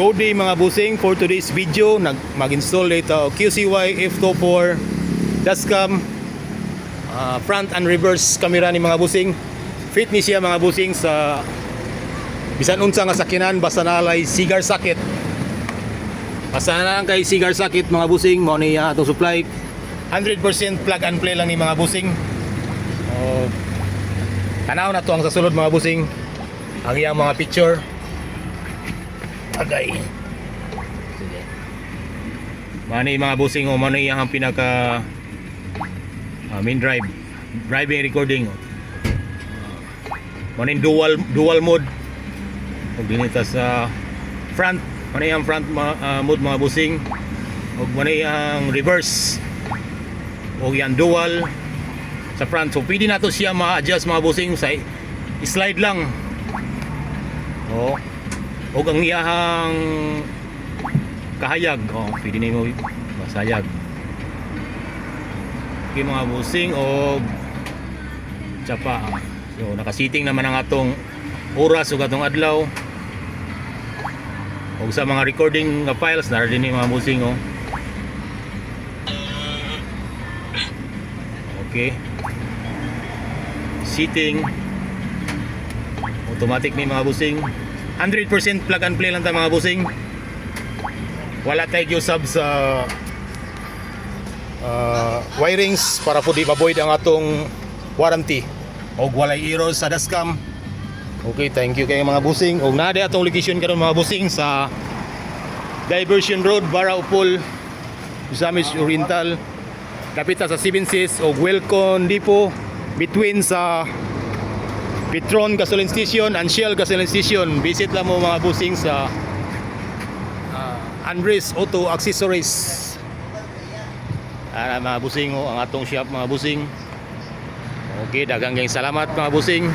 Good day mga busing. For today's video, mag-install dito QCY F24 dashcam, front and reverse camera ni mga busing. Fit ni siya mga busing sa bisan unsa nga sakyanan basta nalay cigar socket. Basta na lang kay cigar socket mga busing, mo ni atong supply. 100% plug and play lang ni mga busing. Tanaw na to ang sasulod mga busing. Ang iyang mga picture. Agay. Sige. Mani mga busing o mani ang pinaka main driving recording. Mani dual mode. Ug dinita sa front, mani ang front mode mga busing. Ug mani ang reverse. O yan dual sa front. So pwede na to siya ma-adjust mga busing sa slide lang. O ang iyahang kahayag, pwede na mo masayag. Okay mga busing o tsapa. So nakasiting naman ang atong oras o atong adlaw. O sa mga recording files na rin mga busing okay. Seating automatic ni mga busing. 100% plug and play lang ta mga busing. Wala tayo sub sa wirings para po di ma-void ang atong warranty. Og walay error sa dashcam. Okay, thank you kayo mga busing. Og naa atong location karon mga busing sa Diversion Road, Baraupol, Misamis Oriental. Kapita sa 7 Seas og Welcome Depot between sa Petron Gasoline Station and Shell Gasoline Station. Visit lang mo mga busing sa Andres Auto Accessories. Mga busing ang atong shop mga busing. Okay, daghang salamat mga busing.